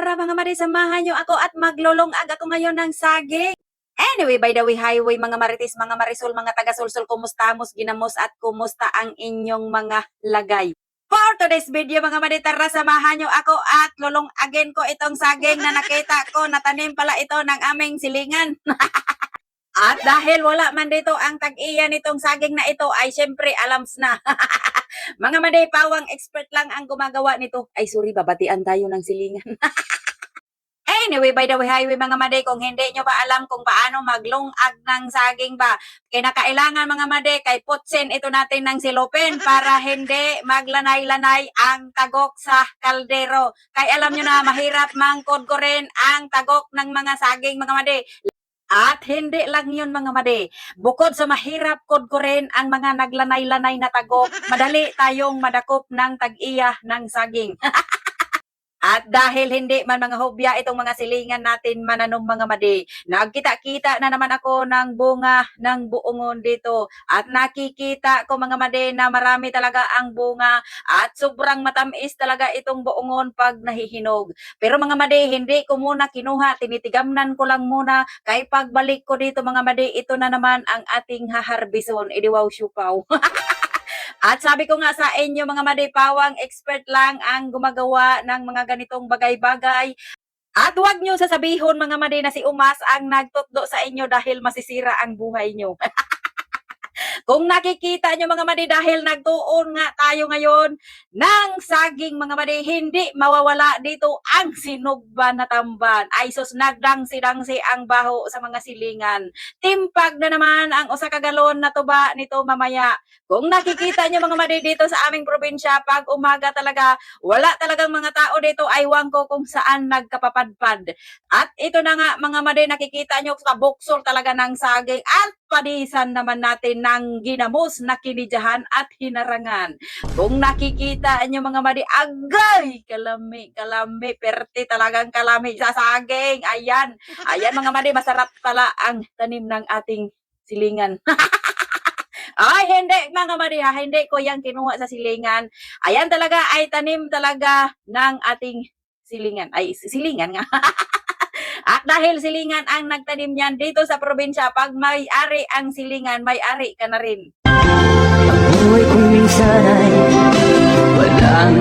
Tara mga mare, samahan nyo ako at maglulungag ako ngayon ng saging. Anyway, by the way, highway mga marites, mga marisol, mga taga-sulsul, kumustamos, ginamos at kumusta ang inyong mga lagay. For today's video mga mare, tara samahan nyo ako at lulungagin ko itong saging na nakita ko, natanim pala ito ng aming silingan. At dahil wala man dito ang tag-iya nitong saging na ito, ay syempre alams na. Mga maday, pawang expert lang ang gumagawa nito. Ay sorry, babatian tayo ng silingan. Anyway, by the way, highway mga maday, kung hindi nyo ba alam kung paano maglungag ng saging ba, kinakailangan mga maday, kay putsin ito natin ng silupin para hindi maglanay-lanay ang tagok sa kaldero. Kay alam nyo na, mahirap mangkudkurin ang tagok ng mga saging mga maday. At hindi lang yun mga made. Bukod sa mahirap kudkurin ang mga naglanay-lanay na tagok, madali tayong madakop ng tag-iya ng saging. At dahil hindi man mga hobya itong mga silingan natin mananong mga madi, nagkita-kita na naman ako ng bunga ng buongon dito. At nakikita ko mga madi na marami talaga ang bunga at sobrang matamis talaga itong buongon pag nahihinog. Pero mga madi, hindi ko muna kinuha, tinitigamnan ko lang muna. Kay pagbalik ko dito mga madi, ito na naman ang ating haharbison. Idiwaw syupaw. At sabi ko nga sa inyo mga madipawang, expert lang ang gumagawa ng mga ganitong bagay-bagay. At huwag nyo sasabihon mga madi na si Umas ang nagtutdo sa inyo dahil masisira ang buhay nyo. Kung nakikita nyo mga madi, dahil nagtuon nga tayo ngayon ng saging mga madi, hindi mawawala dito ang sinugban na tamban. Ay sus, nagdangsi-dangsi ang baho sa mga silingan. Timpag na naman ang usa ka galon na tuba nito mamaya. Kung nakikita nyo mga madi dito sa aming probinsya, pag umaga talaga, wala talagang mga tao dito, aywang ko kung saan nagkapapadpad. At ito na nga mga madi, nakikita nyo sa buksol talaga ng saging at padisan naman natin ng ginamos na kinidyahan at hinarangan. Kung nakikita nyo mga madi, agay! Kalami, perte talagang kalami sa saging. Ayan, ayan mga madi, masarap pala ang tanim ng ating silingan. Ay, hindi mga madi ha, hindi ko yan kinuha sa silingan. Ayan talaga ay tanim talaga ng ating silingan. Ay, silingan nga. At dahil silingan ang nagtanim niyan dito sa probinsya, pag may-ari ang silingan, may-ari ka na rin. Ang buhay kong minsan ay walang